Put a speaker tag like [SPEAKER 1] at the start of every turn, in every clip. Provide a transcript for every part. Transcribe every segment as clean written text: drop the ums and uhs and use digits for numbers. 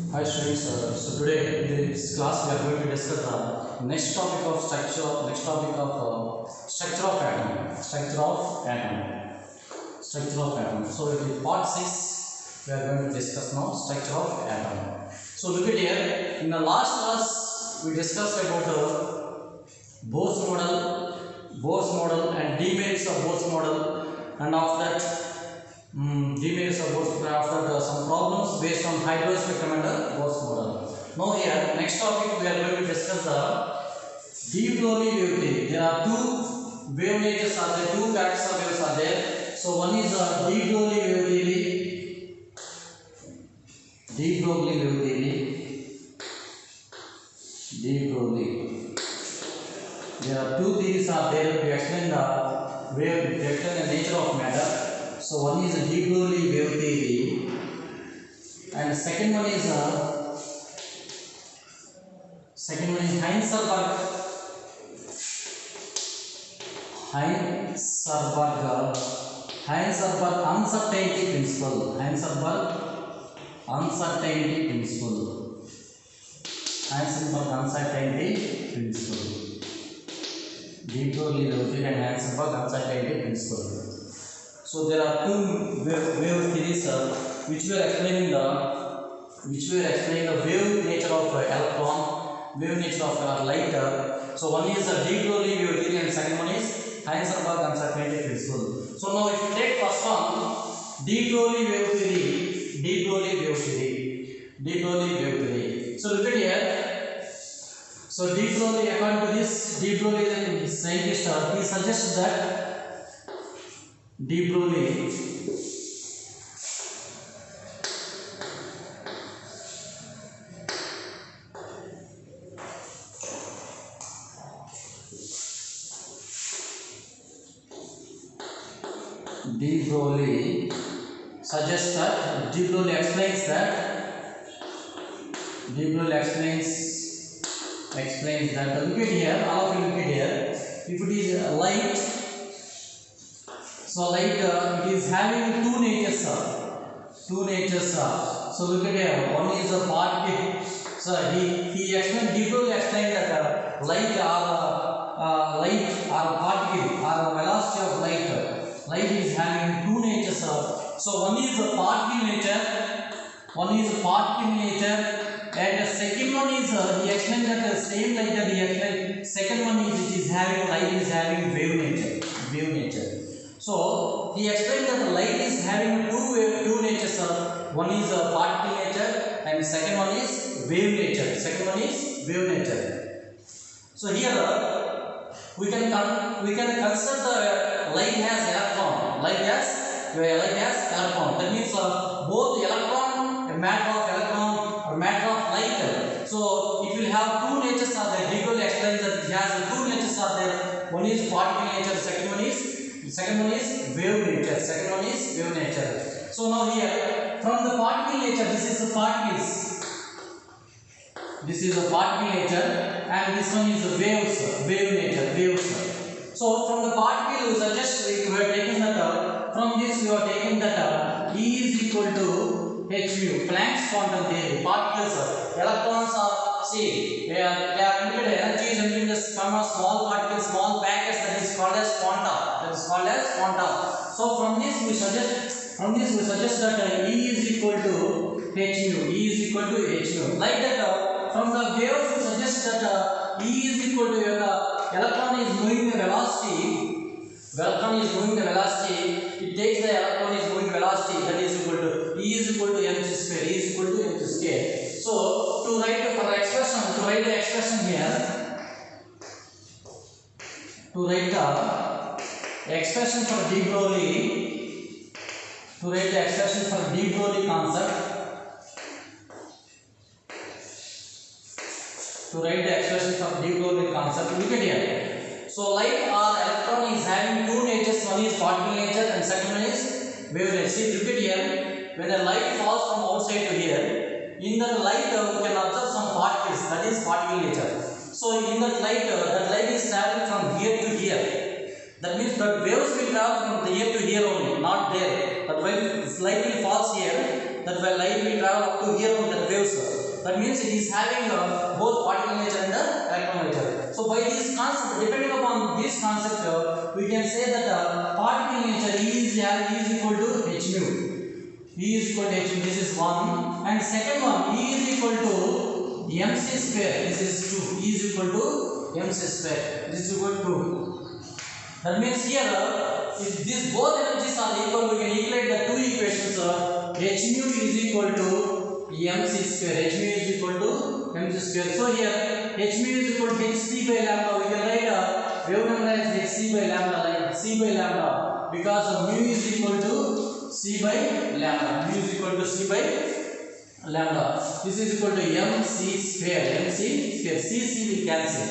[SPEAKER 1] Hi students, so today in this class we are going to discuss the next topic of structure of atom. So it is part 6 we are going to discuss now structure of atom. So look at here, in the last class we discussed about Bohr's model and demerits of Bohr's model, and after that demerits of Bohr's after some problems based on hydrogen spectrum and Bohr's model. Now here next topic we are going to discuss the de Broglie wave theory. There are two wave natures are there, two characters of waves are there. So one is the de Broglie wave theory. De Broglie wave theory. De Broglie. There are two theories are there to explain the wave, to explain the nature of matter. So one is de Broglie wave theory, and second one is Heisenberg uncertainty principle. De Broglie wave theory and Heisenberg uncertainty principle. So there are two wave theories which we are explaining the wave nature of electron, wave nature of light. So one is the de Broglie wave theory and second one is Heisenberg uncertainty principle. So now if you take first one, de Broglie wave theory. So look at here. So de Broglie, according to this, de Broglie the scientist, he suggests that de Broglie suggests that de Broglie explains that look at here, all of you look at here, if it is light, so light it is having two natures. So look at here, one is a particle. So he explained, de Broglie explained that light or particle or velocity of light is having two natures. So one is a particle nature, and the second one is he explained that the same light that he explained. Second one is light is having wave nature. So he explained that the light is having two natures. One is a particle nature and second one is wave nature. So here we can consider the light has electron. That means both electron, matter of electron or matter of light. So it will have two natures are there. De Broglie explains that it has two natures are there. One is particle nature, second one is wave nature. So now here from the particle nature, this is a particle nature and this one is a wave nature. So from the particle we are taking that from this we are taking that E is equal to h mu, Planck's quantum theory. Particles, electrons are they are emitted energy is emitted from a small particle, small packets, that is called as quanta. So from this we suggest that E is equal to h mu. Like that from the waves we suggest that E is equal to electron is moving the velocity. It takes the electron is moving velocity, that is equal to E is equal to mc square. So to write the expression here, to write the expression for de Broglie concept, look at here. So light or electron is having two natures, one is particle nature and second one is wave nature. See, look at here, when the light falls from outside to here, in that light we can observe some particles, that is particle nature. So in that light is traveling from here to here. That means that waves will travel from here to here only, not there. But when light will falls here, that light will travel up to here on that waves. That means it is having both particle nature and electron nature. So by this concept, depending upon this concept, we can say that particle nature is equal to h mu. E is equal to h mu. This is one. And second one, E is equal to mc square. This is 2. E is equal to mc square. This is equal to 2. That means here, if these both energies are equal, we can equate the two equations. H mu is equal to mc square. H mu is equal to mc square. So here, H mu is equal to hc by lambda. We can write wave number as hc by lambda, like c by lambda, because mu is equal to c by lambda. Mu is equal to c by lambda. This is equal to mc square. mc square. C will cancel.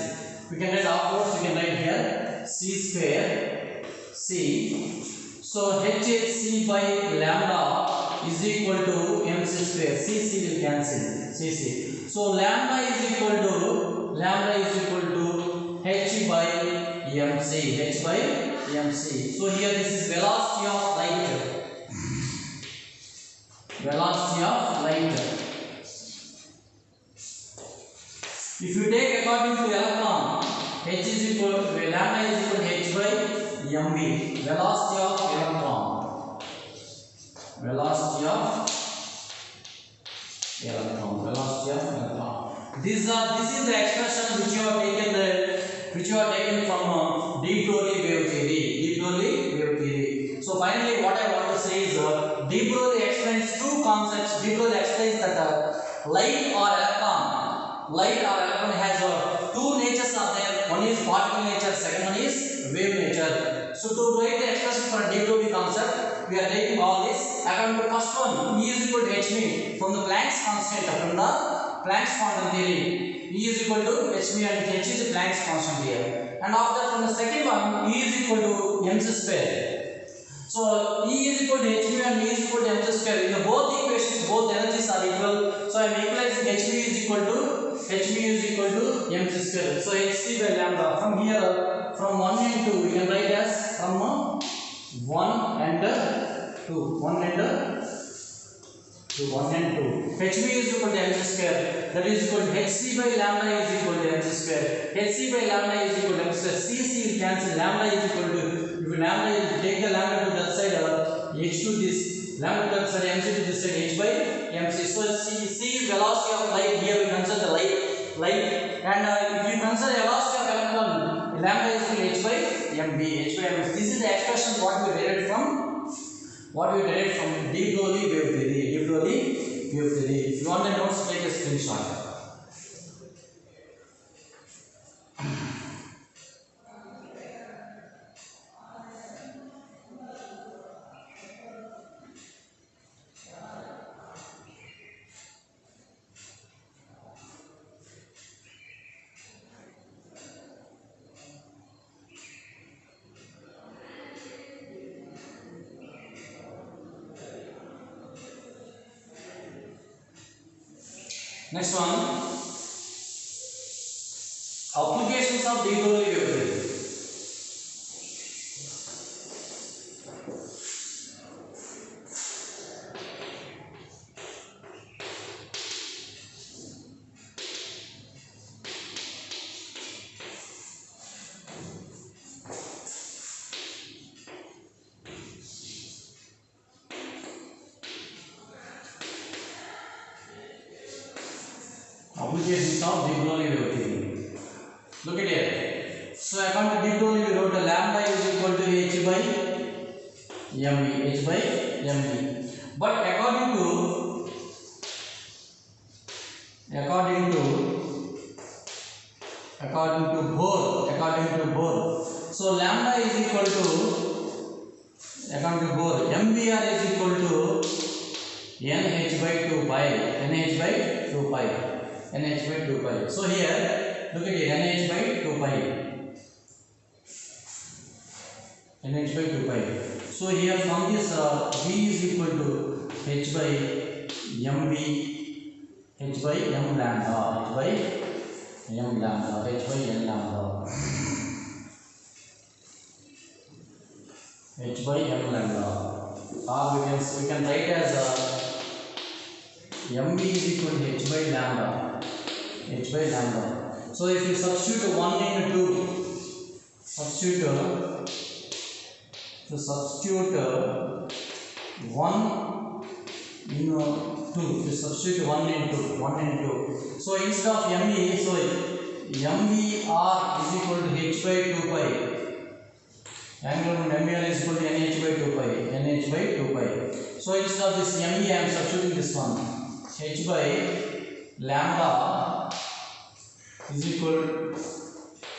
[SPEAKER 1] We can write afterwards. We can write here c square c. So hc by lambda is equal to mc square. C will cancel. C. So lambda is equal to h by mc. H by mc. So here this is velocity of light. Velocity of light. If you take according to electron, h is equal to lambda is equal to h by mv. Velocity of electron. Velocity of electron. Velocity of electron. This is the expression which you are taken from de Broglie wave theory. De Broglie wave theory. So finally, what I want to say is de Broglie explains two concepts. De Broglie explains that light or electron has two natures are there. One is particle nature, second one is wave nature. So to write the expression for de Broglie concept, we are taking all this. According to first one, E is equal to h mu from the Planck's constant. From the Planck's quantum theory, E is equal to h mu and h is Planck's constant here. And after from the second one, E is equal to mc square. So E is equal to h mu and E is equal to mc square. In the both equations, both energies are equal. So I am equalizing h mu is equal to mc square. So hc by lambda. From here, from 1 and 2, we can write as from 1 and 2. 1 and 2. 1 and 2. H mu is equal to mc square. That is equal to hc by lambda is equal to mc square. hc by lambda is equal to mc square. C will cancel. Lambda is equal to, if lambda is, take the lambda to that side, h to this, lambda to that side, mc to this side, h by mc. So C is velocity of light. Here we consider the light. And if you consider velocity of electron, lambda is equal to h by mv. This is the expression what we derived from de Broglie wave theory. If you want the notes, take a screenshot. Next one, applications of de Broglie wave theory. Applications of de Broglie wave theory. Look at here. So according to de Broglie, we wrote the lambda is equal to h by mv. But according to Bohr, so lambda is equal to, according to Bohr, mvr is equal to nh by 2 pi. So here, look at it, nh by 2 pi. So here from this, v is equal to h by m lambda, or we can write as mv is equal to h by lambda. H by lambda. So if you substitute 1 into 2, substitute 1 into 2, you substitute 1 into 2. So instead of mv, so mvr is equal to h by 2 pi. Angle of mvr is equal to nh by 2 pi. nh by 2 pi. So instead of this mv, I am substituting this one. H by lambda is equal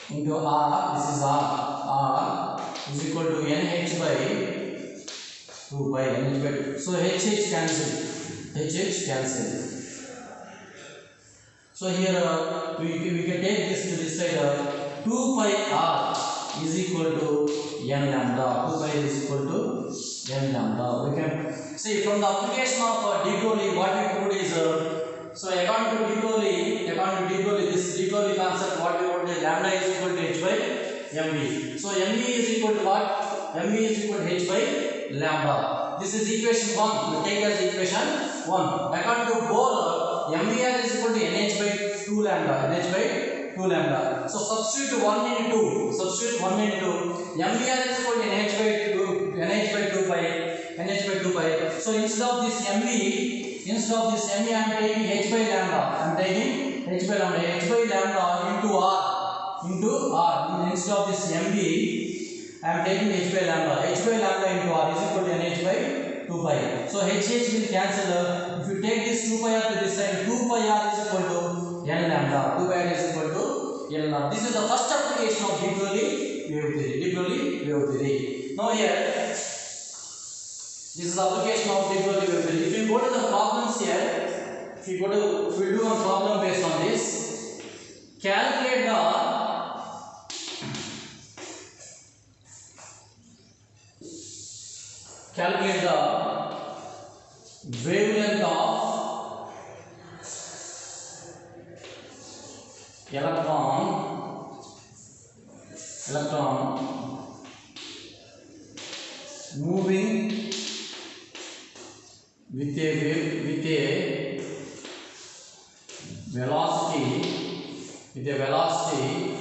[SPEAKER 1] into r. This is r is equal to nh by 2 pi. nh by 2. So h cancel. h cancel. So here we can take this to this side. 2 pi r is equal to n lambda. 2 pi is equal to n lambda. We can see from the application of de Broglie, what we put is so according to de Broglie, this de Broglie concept, what we put is lambda is equal to h by mv. So mv is equal to what? mv is equal to h by lambda. This is equation 1. We take as equation 1. According to Bohr, mvr is equal to nh by 2 lambda. nh by 2 lambda. So substitute 1 into 2. Substitute 1 into mvr is equal to nh by 2 pi. nh by 2 pi. So instead of this mv, I am taking h by lambda. H by lambda into r. Instead of this mv, I am taking h by lambda. H by lambda into r is equal to nh by 2 pi. So h will cancel. If you take this 2 pi r to this side, 2 pi r is equal to n lambda. 2 pi r is equal to n lambda. This is the first application of de Broglie wave theory. Now here, this is the application of de Broglie wave theory. If you go to the problems here, if we do one problem based on this, calculate the wavelength of electron moving with a velocity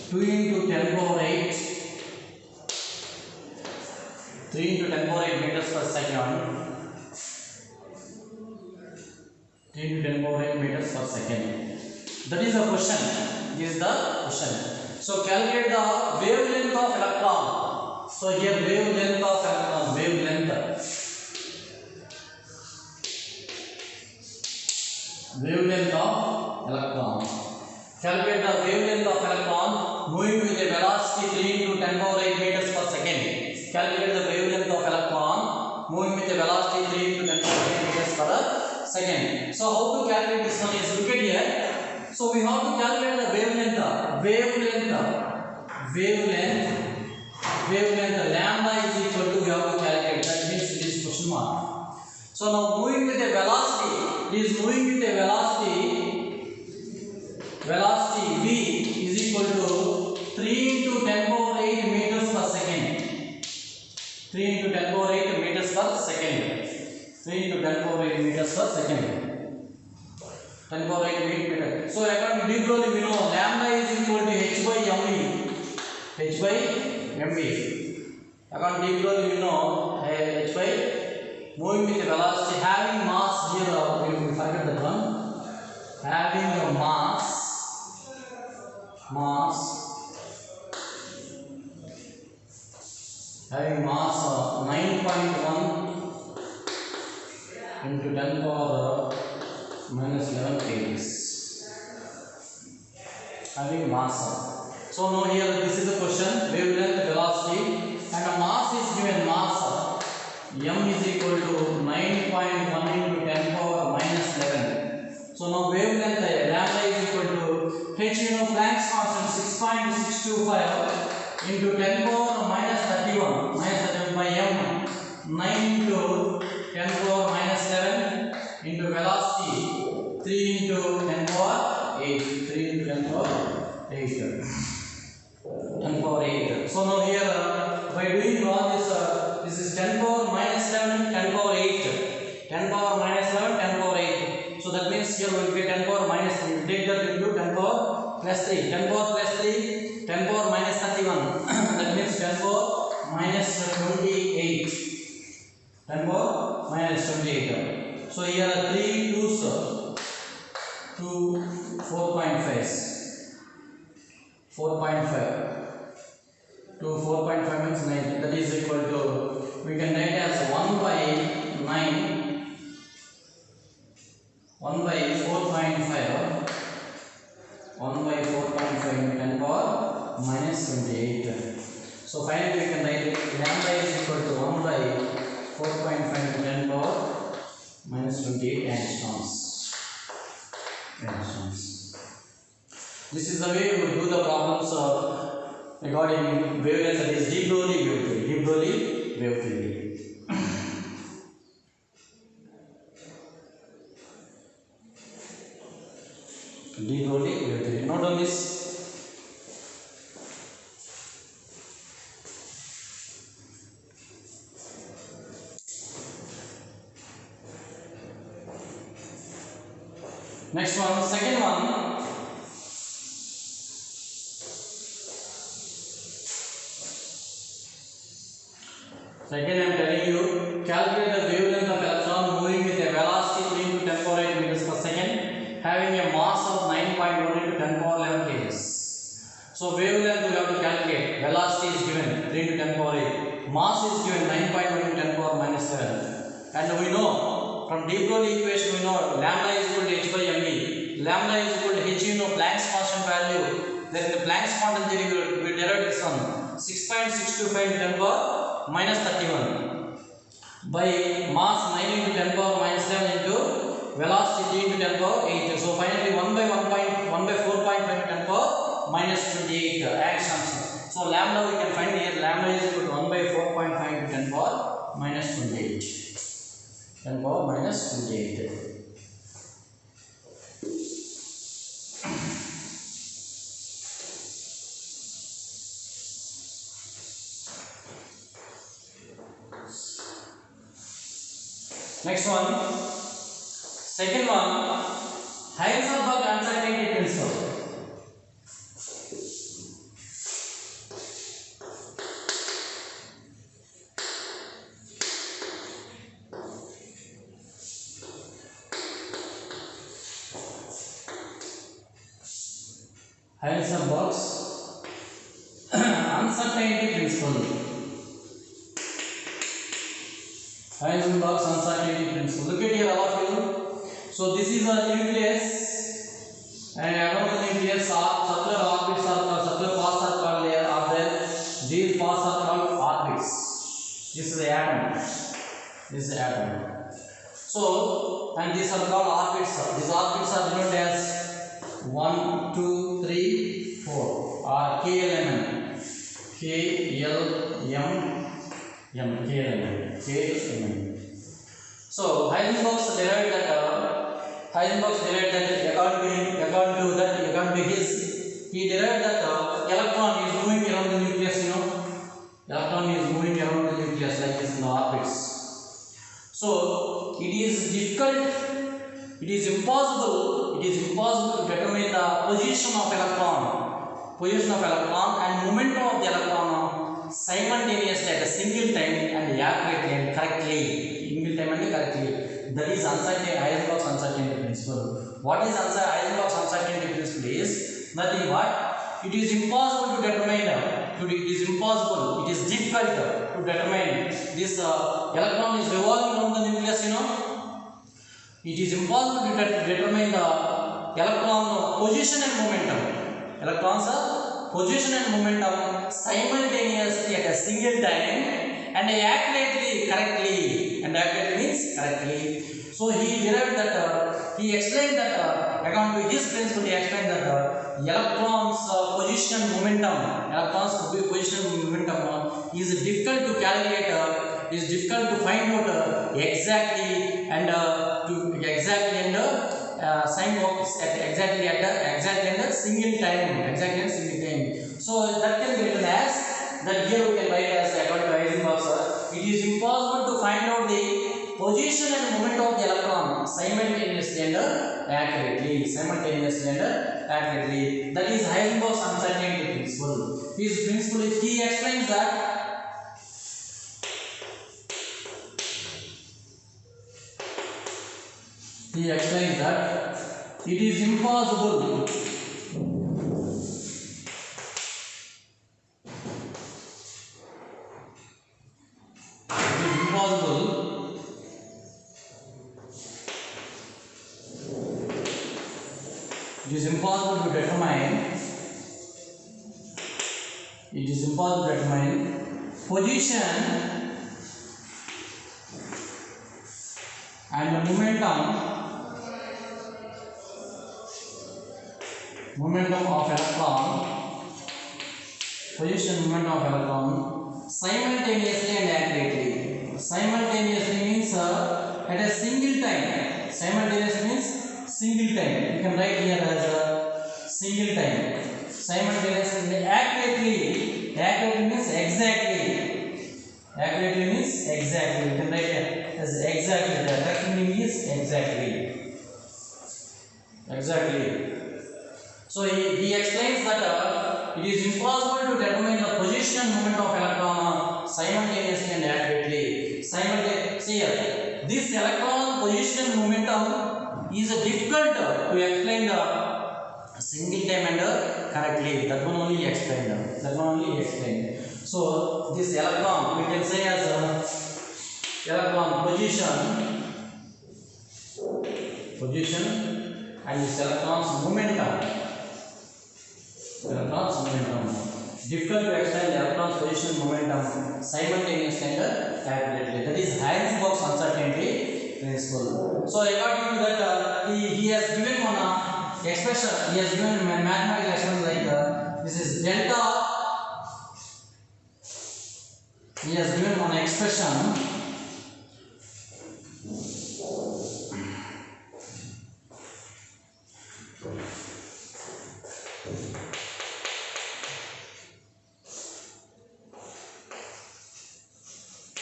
[SPEAKER 1] 2 into 10 power 8 3 into 10 power 8 meters per second. 3 into 10 power 8 meters per second. That is the question. So calculate the wavelength of electron. So here wavelength of electron. Wavelength of electron. Calculate the wavelength of electron moving with a velocity 3 into 10 power 8 meters per second. Calculate the wavelength of electron moving with a velocity 3 into 10 power 8 meters per second. So how to calculate this one is, look at here. So we have to calculate the wavelength lambda is equal to, we have to calculate, that means it is question mark. So now moving with a velocity, it is moving with a velocity v is equal to 3 into 10 power 8 meters per second. 3 into 10 power 8 meters per second. 3 into 10 power 8 meters per second. 10 power 8 meters. So according to de Broglie, we know lambda is equal to h by mv. According to de Broglie, we know h by moving with a velocity having mass here. We forget that one. Having a mass 9.1 into 10 power minus 11 kgs. Having mass. So now here this is the question, wavelength, velocity, and the mass is given. Mass m is equal to 9.1 into 10 power minus 11. So now wavelength lambda is equal to h, you know, Planck's constant 6.625 into 10 power minus 31 by m, 9 into 10 power minus 11 into velocity 3 into 10 power 8. 3 into 10 power 8. 10 power 8. So now here by doing all this, this is 10 power minus 11, 10 power 8. 10 power minus 11, 10 power 8. So that means here we will get 10 power minus 3. We will take that into 10 power plus 3. 10 power plus 3, 10 power minus 31. That means 10 power minus 28. 10 power minus 28. So here are 3 2s to 4.5. 4.5 to 4.5 means 9. That is equal to, we can write as 1 by 9, 1 by 4.5, 1 by 4.5 into 10 power minus 28. So finally we can write lambda is equal to 1 by 4.5 into 10 power minus 28 angstroms. This is the way we will do the problems regarding wavelength, that is de Broglie wave theory. De Broglie wave theory. De Broglie wave theory. Note on this. Next one, second one. Second, I am telling you, calculate the wavelength of electron moving with a velocity 3 into 10 power 8 meters per second, having a mass of 9.1 into 10 power 11 kg. So wavelength we have to calculate. Velocity is given 3 into 10 power 8. Mass is given 9.1 into 10 power minus 7. And we know from de Broglie equation, we know lambda is equal to h by mv. Lambda is equal to h, you know Planck's constant value. Then the Planck's quantum theory we derived this one 6.625 into 10 power minus 31 by mass 9 into 10 power minus 7 into velocity 3 into 10 power 8. So finally 1 by 4.5 into 10 power minus 28 angstroms. So lambda we can find here, lambda is equal to 1 by 4.5 into 10 power minus 28. 10 power minus 28. Next one, second one, Heisenberg uncertainty principle. Heisenberg's uncertainty principle. Heisenberg's uncertainty principle. Look at here, all of you. So this is a nucleus, and around the nucleus circular orbits are circular paths are called there. These paths are called orbits. This is the atom. This is the atom. So, and these are called orbits. These orbits are denoted as 1, 2, 3, 4 or k element. K L M M K element. K element. So Heisenberg's derived that according to his, he derived that electron is moving around the nucleus. You know, electron is moving around the nucleus like this in the orbits. So it is difficult. It is impossible to determine the position of electron and momentum of the electron simultaneously at a single time and accurately and correctly. That is Heisenberg's uncertainty principle. What is Heisenberg's uncertainty principle is nothing but it is impossible to determine. It is difficult to determine this electron is revolving around the nucleus. You know, it is impossible to determine the electron position and momentum. Electrons position and momentum simultaneously at a single time and accurately, correctly, and accurately means correctly. So he derived that, he explained that, according to his principle, he explained that electrons position and momentum, is difficult to calculate, is difficult to find out exactly and exactly at the single time. So that can be written as that. Here we can write as according to Heisenberg, it is impossible to find out the position and moment of the electron simultaneously and accurately. That is Heisenberg's uncertainty principle. His principle is, he explains that it is impossible to determine position and momentum of electron, simultaneously and accurately. Simultaneously means at a single time. Simultaneously means single time. You can write here as a single time. Simultaneously, accurately means exactly. Accurately means exactly. You can write here as exactly. The correct meaning is exactly. So he explains that it is impossible to determine the position and moment of electron simultaneously and accurately. See here, this electron position momentum is difficult to explain the single time and correctly. That one only explained. So this electron we can say as electron position and this electron's momentum. Difficult to explain the electron's position and momentum simultaneously and accurately. That is Heisenberg's uncertainty principle. So according to that, he has given one expression. He has given mathematical expression like this is delta. He has given one expression.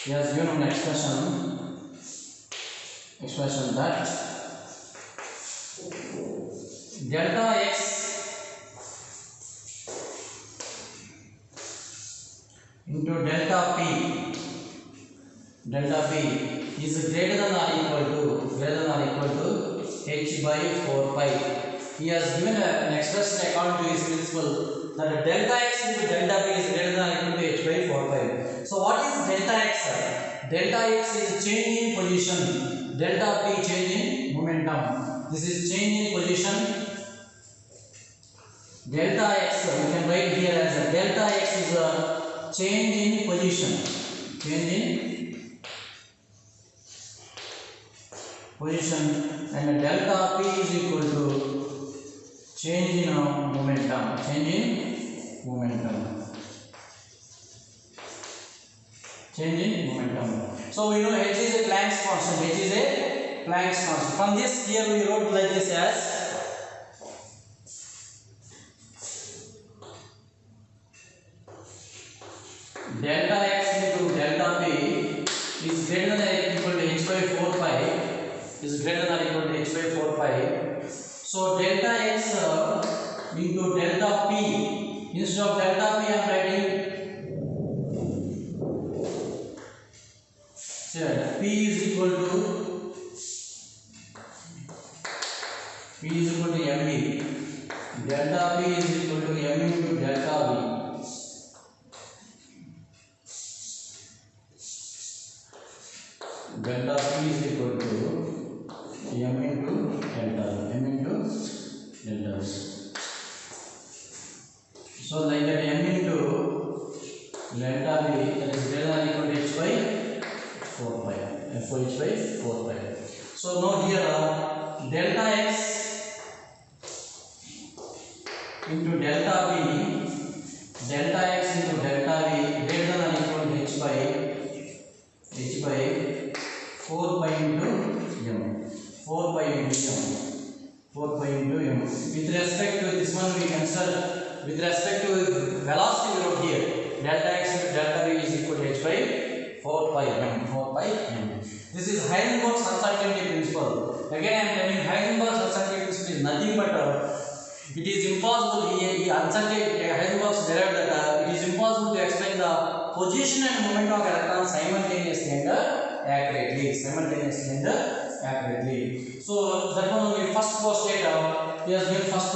[SPEAKER 1] He has given an expression that delta x into delta p is greater than or equal to h by 4 pi. He has given an expression according to his principle that delta x into delta p is greater than or equal to h by 4 pi. So what is delta x? Delta x is change in position, delta p change in momentum. This is change in position. Delta x you can write here as a delta x is a change in position. And delta p is equal to change in momentum. So we know h is a Planck's constant. From this here we wrote like this as delta x into delta p is greater than or equal to h by 4 pi. So delta x into delta p, instead of delta p I am writing p is equal to mv. Delta p is equal to m into delta v. Delta p is equal to m into delta v. So like that m into delta v that is greater than or equal to h by 4 pi. So now here delta x into delta v greater than or equal to h by 4 pi into m. 4 pi into m. With respect to this one we consider with respect to velocity we wrote here delta x into delta v is equal to h by 4 pi m, 4 pi m. This is Heisenberg's uncertainty principle. Again I am telling Heisenberg's uncertainty principle is nothing but it is impossible. He Heisenberg derived that it is impossible to explain the position and movement of electrons simultaneously and accurately. So that one only first postulate. He has given first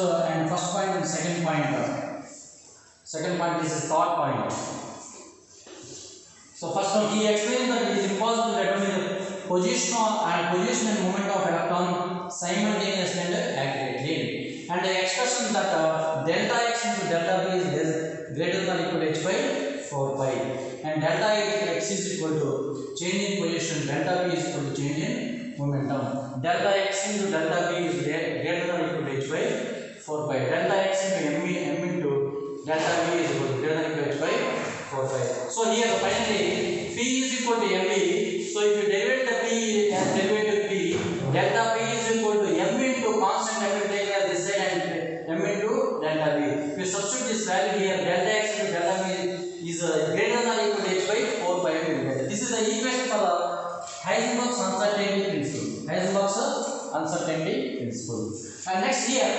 [SPEAKER 1] point and second point. Second point is his third point. So first one he explains that it is impossible to determine the position and movement of electron simultaneously and accurately. And the expression that delta x into delta b is greater than or equal to h by 4 pi, and delta x is equal to change in position, delta b is equal to change in momentum. Delta x into delta b is greater than or equal to h by 4 pi. Delta x into m into delta b is equal to greater than or equal to h by 4 pi. So here finally p is equal to mv. So if you derivate the p and derivative p, delta p is equal to m into constant m taken as this side and m into delta b. If you substitute this value here, delta x into delta b is greater than or equal to h by 4 pi. This is the equation for the Heisenberg's uncertainty principle. And next here,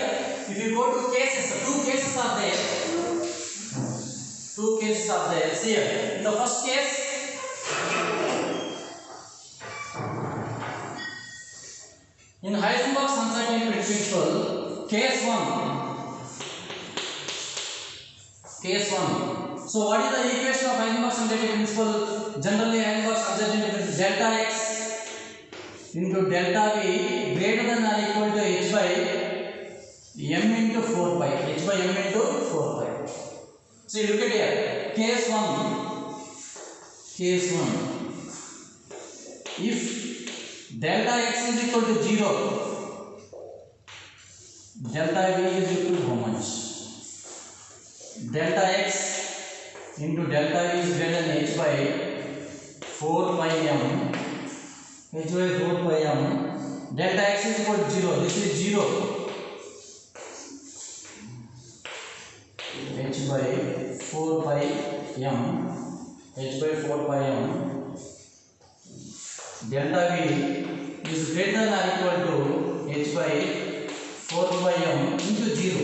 [SPEAKER 1] if you go to cases, two cases are there. See here. In the first case, in Heisenberg's uncertainty principle, case 1. So what is the equation of Heisenberg's uncertainty principle? Generally Heisenberg's uncertainty principle, delta x into delta v greater than or equal to h by m into 4 pi. H by m into 4 pi. See, look at here. Case 1. If delta x is equal to 0, delta v is equal to how much? Delta x into delta v is greater than h by 4 pi m. H by 4 pi m. Delta x is equal to 0. This is 0. H by 4 pi m. H by 4 pi m. Delta v is greater than or equal to h by 4 pi m into 0.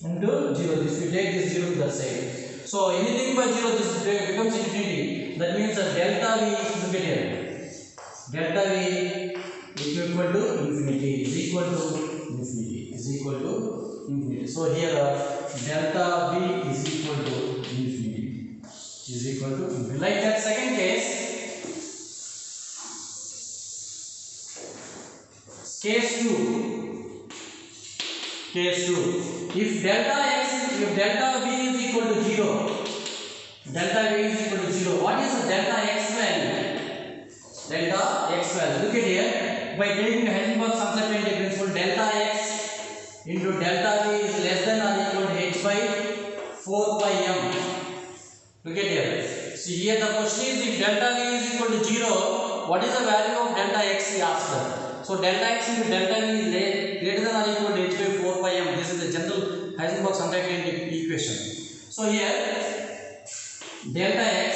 [SPEAKER 1] This we take this 0 to that side. So anything by 0 this becomes infinity. That means that delta v, look at here. Delta v is equal to infinity. So here delta v is equal to infinity. Like that second case. Case 2. If delta v is equal to 0, what is the delta x value? Look at here. By taking Heisenberg's uncertainty principle, delta x into delta v is less than or equal to h by 4 pi m. Look at here. See here the question is, if delta v is equal to 0, what is the value of delta x he asked. So delta x into delta v is greater than or equal to h by 4 pi m. This is the general Heisenberg's uncertainty equation. So here delta x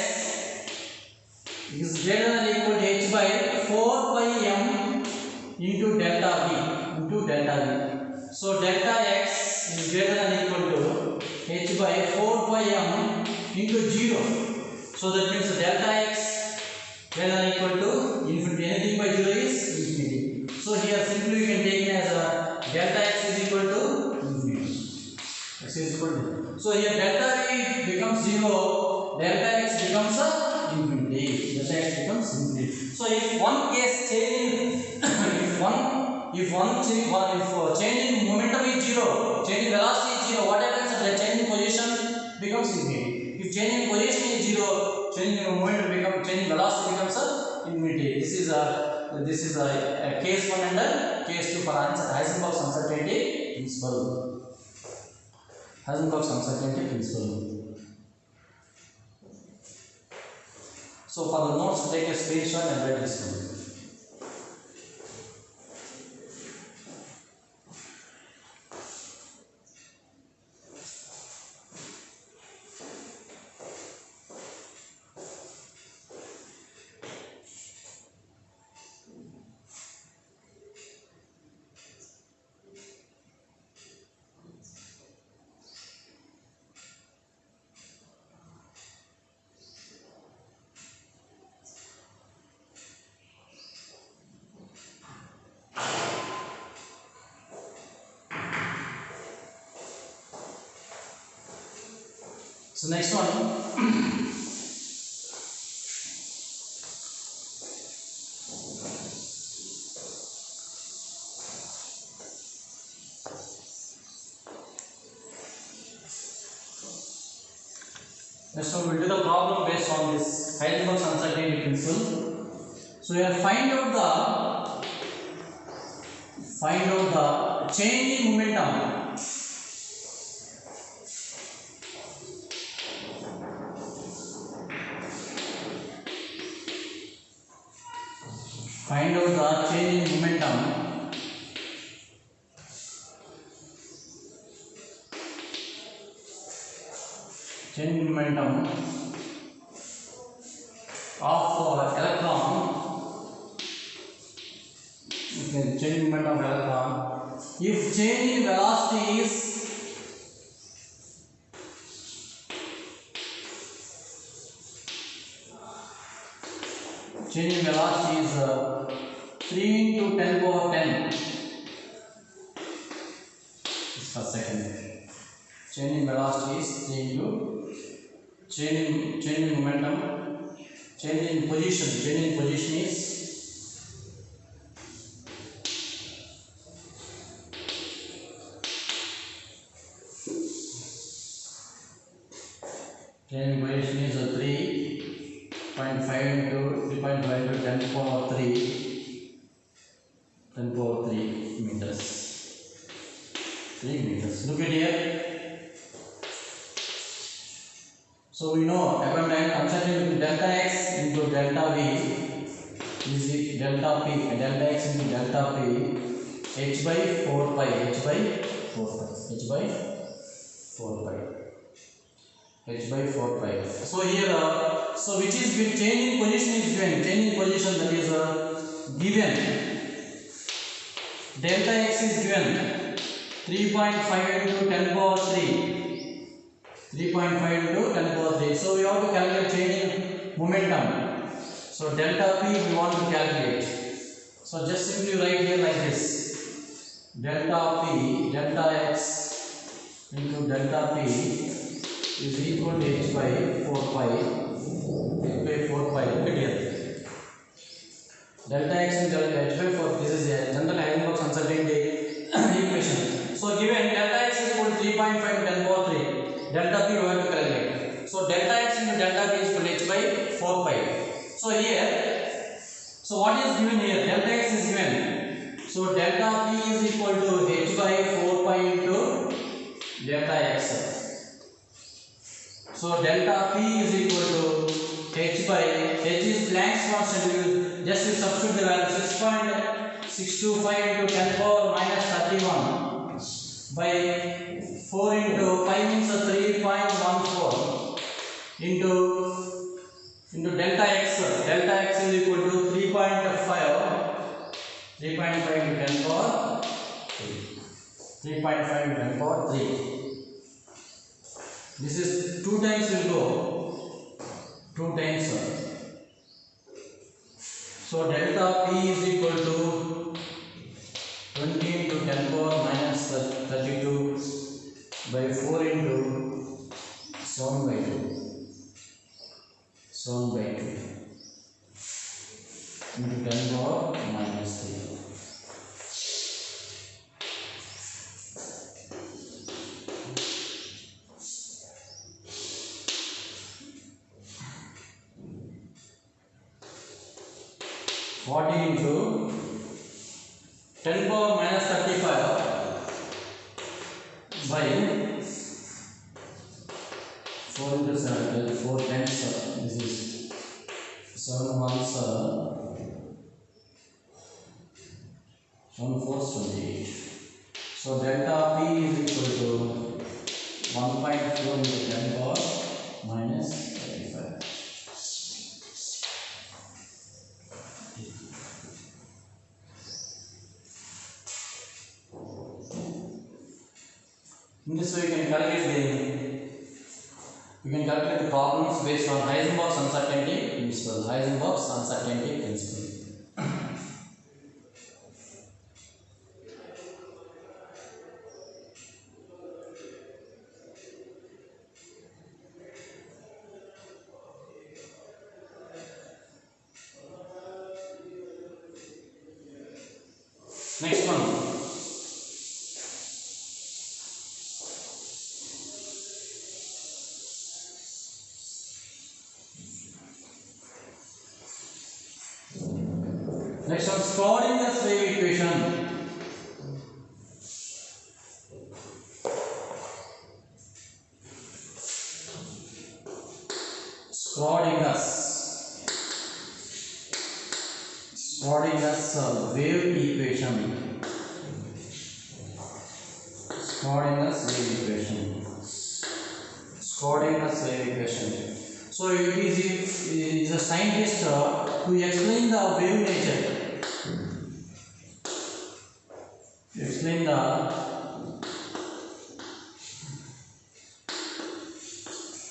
[SPEAKER 1] is greater than or equal to h by 4 pi m into delta v. So delta x is greater than or equal to h by 4 pi m into 0. So that means delta x greater than or equal to infinity. Anything by 0 is infinity. So here simply we can take it as delta x is equal to infinity. So here delta v becomes 0, delta x becomes infinity. So if one case change in momentum is 0, change in velocity is 0, what happens? The change in position becomes infinity. If change in position is 0, change in momentum change in velocity becomes infinity. This is a case 1 and case 2 for answer Heisenberg's uncertainty principle. So for the notes, take a screenshot and write this one. So next one. Next one we'll do the problem based on this Heisenberg's uncertainty principle. So we have find out the change in momentum. Find out the change in momentum of electron. Okay, change in momentum of electron. If change in velocity is change in velocity is 3 into 10 power 10 per second. Change in velocity is 3 into change in momentum, change in position is change in position is 3.5 into 10 power 3 meters. 3 meters. Look at here. So we know upon time considering delta x into delta v is delta p, delta x into delta p, h by 4 pi, h by 4 pi. So here, so which is change in position is given. Change in position, that is given. Delta x is given 3.5 into 10 power 3. 3.5 into 10 power 3. So we have to calculate change in momentum. So delta p we want to calculate. So just simply write here like this. Delta p, delta x into delta p is equal to h by 4 pi. Look at here. Delta x into h by 4. This is a general Heisenberg's uncertainty equation. So given delta x is equal to 3.5 to 10 power 3. Delta p we have to calculate. So delta x into delta p is equal to h by 4 pi. So here, so what is given here? Delta x is given. So delta p is equal to h by 4 pi into delta x. So delta p is equal to h by, h is Planck's constant. Just you substitute the value 6.625 into 10 power minus 31 by 4 into 5 means 3.14 into delta x. Delta x is equal to 3.5 into 10 power 3. 3.5 into 10 power 3. This is 2 times will go. 2 times. So delta p is equal to 20 into 10 power minus 32 by 4 into 7 by 2. 7 by 2 into 10 power minus 3. Into 10 power minus 35 by 4 into 7, 4 times, this is 7 ones, 7 fours 28. So delta p is equal to 1.4 into 10 power minus 35. In this way, we can calculate the problems based on Heisenberg's uncertainty principle. Next one, Schrodinger's wave equation. Schrodinger's wave equation. Schrodinger's wave equation. Schrodinger's wave equation. So it is a scientist to explain the wave nature. To explain the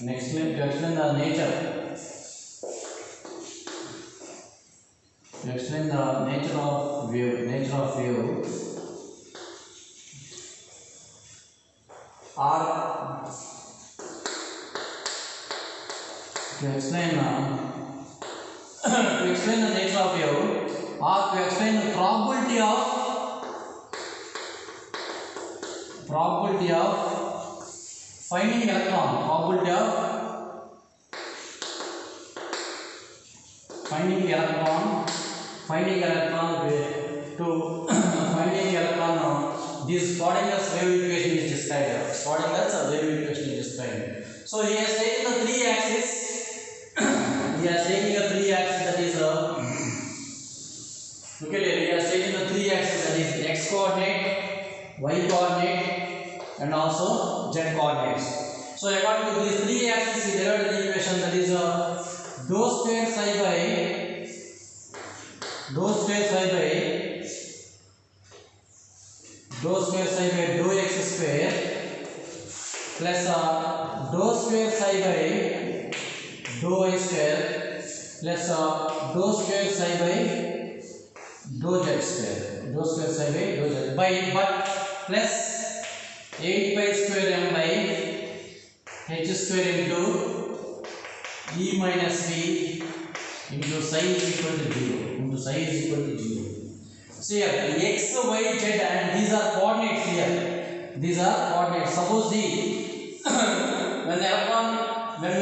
[SPEAKER 1] nature. To explain the nature of wave. Or to explain the nature of wave, or to explain the probability of finding electron. Probability of finding electron this Schrodinger's wave equation is described. Schrodinger's wave equation is described. So he has taken the three axes. That is look at it. He has taken the three axes, that is x coordinate, y coordinate, and also z coordinates. So according to these three axes, he derived the equation, that is dou square psi by dou x square plus dou square psi by dou y square plus dou square psi by dou z square. But plus 8 pi square m by h square into e minus v into psi is equal to 0. See here, x, y, z, and these are coordinates here. Suppose when we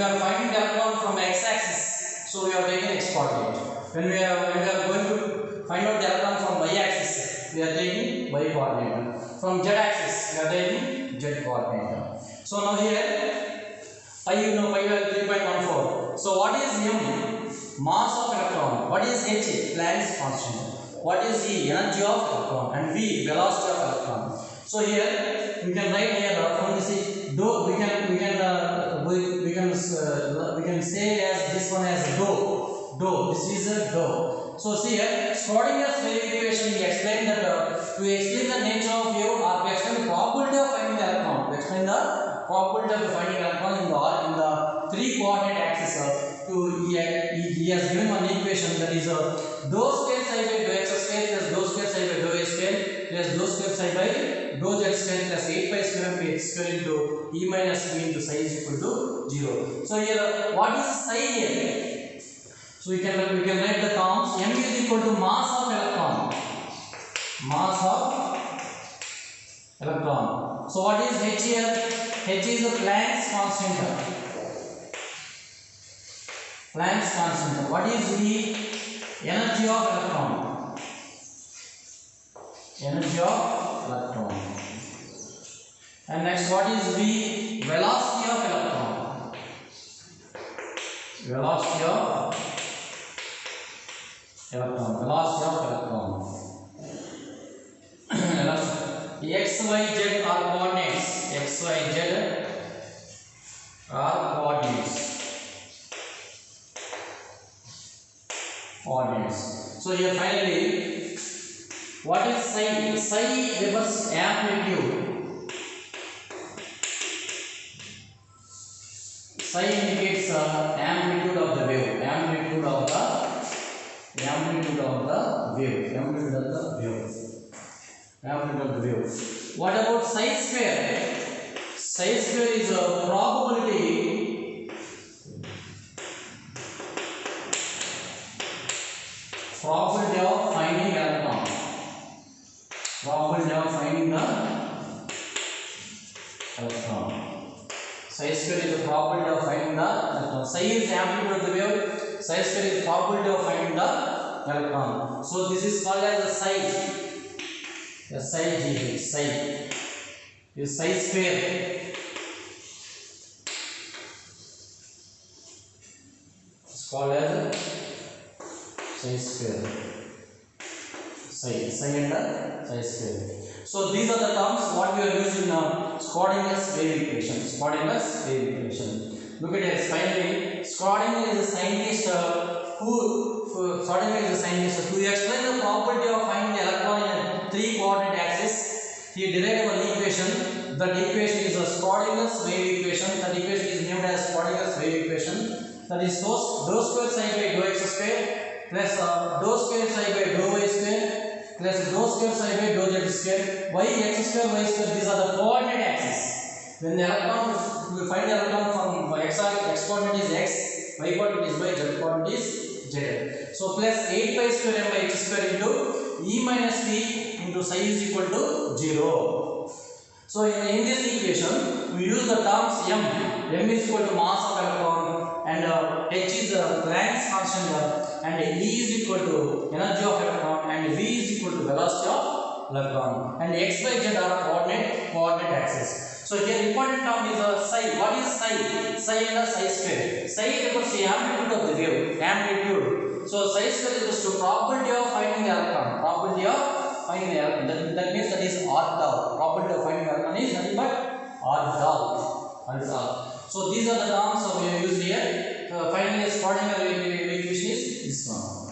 [SPEAKER 1] are finding the electron from x-axis, so we are taking x coordinate. When we are going to find out the electron from y-axis, we are taking y coordinate. From z-axis, we are taking z coordinate. So now here, pi value 3.14. So what is m? Mass of electron. What is h? Planck's constant. What is E? Energy of electron. And V? Velocity of electron. So here we can write here from this dou. We can say as this one as dou. This is a dou. So see here, Schrodinger's wave equation. He explained that to explain the nature of wave, or to explain the probability of finding the electron. To explain the probability of finding electron in the three coordinate axis. He has given one equation, that is dou square psi by dou x square plus dou square psi by dou y square plus dou square psi by dou z square plus 8 pi square m h square into e minus v into psi is equal to 0. So here, what is psi here? So we can write the terms. M is equal to mass of electron. So what is h here? H is a Planck's constant. What is V? Energy of electron. And next, what is V? Velocity of electron. X, Y, Z are coordinates. So here finally, what is psi? Psi refers amplitude. Psi indicates amplitude of the wave. What about psi square? Psi square is a probability of finding electron. Psi square is the probability of finding the electron. Psi is the amplitude of the wave. Psi square is the probability of finding the electron. So this is called as a psi. The psi is psi square. It's called as psi square. Psi and psi square. So these are the terms what we are using now. Schrödinger's wave equation. Schrödinger's wave equation. Look at this. Finally, Schrödinger is a scientist who explained the property of finding the electron in a 3-coordinate axis. He derived one equation. That equation is a Schrödinger's wave equation. That equation is named as Schrödinger's wave equation. That is dou square psi by dou x square plus dou square psi by dou y square plus dou square psi by dou z square y x square y square. These are the coordinate axes. When the electron, we find the electron from x coordinate is x, y coordinate is y, z coordinate is z. So plus 8 pi square m by x square into e minus p into psi is equal to 0. So in this equation, we use the terms m. M is equal to mass of electron and h is Planck's constant and E is equal to energy of electron and V is equal to velocity of electron and x by z are coordinate axis. So here important term is psi. What is psi? Psi and psi square. Psi refers to amplitude of the wave. Amplitude. So psi square is to probability of finding the electron. Probability of finding the electron. That means that is R tau. Probability of finding the electron is nothing but R tau. So these are the terms we have used here. Finally, Schrödinger wave equation is this one.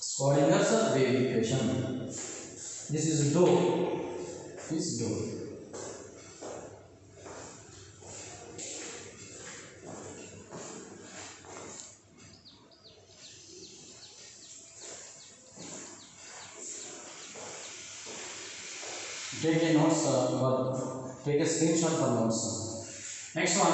[SPEAKER 1] Schrödinger's wave equation. This is dou. This dou. Take a notes or take a screenshot for notes. Next one.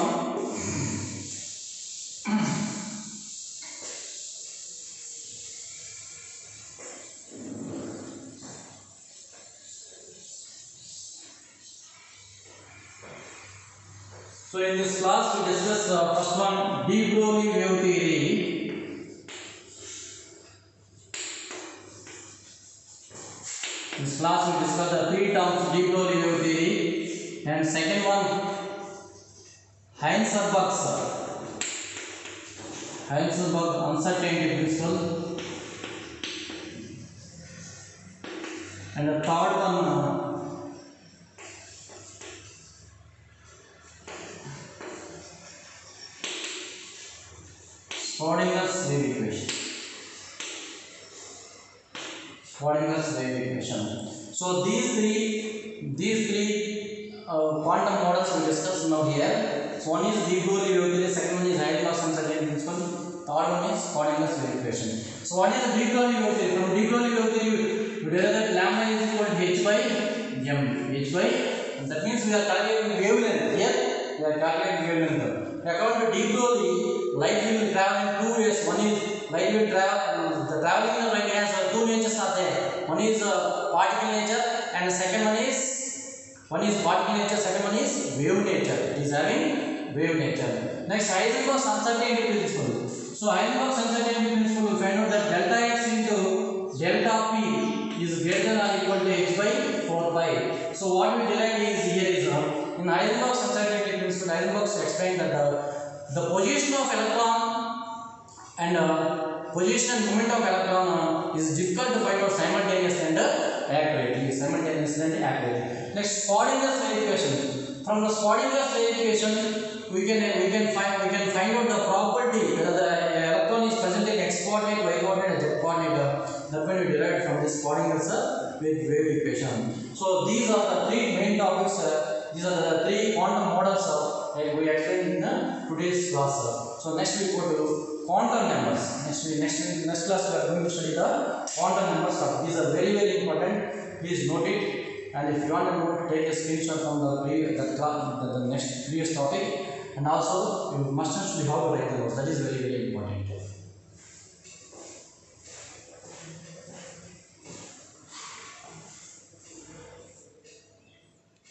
[SPEAKER 1] So in this class we discuss first one, de Broglie wave theory. In this class we discuss the 3 terms de Broglie wave theory and second one Heisenberg's uncertainty principle and the third one Schrödinger's wave equation. Schrödinger's wave equation. So these three quantum models we discuss now here. So one is de Broglie wave theory, second one is Heisenberg's uncertainty principle, third one is Schrödinger's wave equation. So what is the de Broglie wave theory? From de Broglie wave theory, we derive that lambda is equal to h by m. That means we are calculating wavelength. Here we are calculating wavelength. According to de Broglie, light will travel in 2 ways. One is light will travel. The traveling in light has 2 natures are there. One is particle nature, and the second one is particle nature. Second one is wave nature. It is having wave nature. Next, Heisenberg's uncertainty principle. So Heisenberg's uncertainty principle, we find out that delta x into delta p is greater than or equal to h by 4 pi. So what we derived is here is in Heisenberg's uncertainty principle, Heisenberg explained that the position of electron and position and moment of electron is difficult to find out simultaneously and accurately. Next, Schrödinger's wave equation. From the Schrödinger's wave equation, we can find out the property whether the electron is present in x coordinate, y coordinate, z coordinate. That when we derived from this Schrödinger's wave equation. So these are the 3 main topics. These are the 3 quantum models we explained in today's class. So next we go to quantum numbers. Next class we are going to study the quantum numbers. These are very important. Please note it. And if you want to note, take a screenshot from the next previous topic. And also you must actually how to write the notes. That is very important.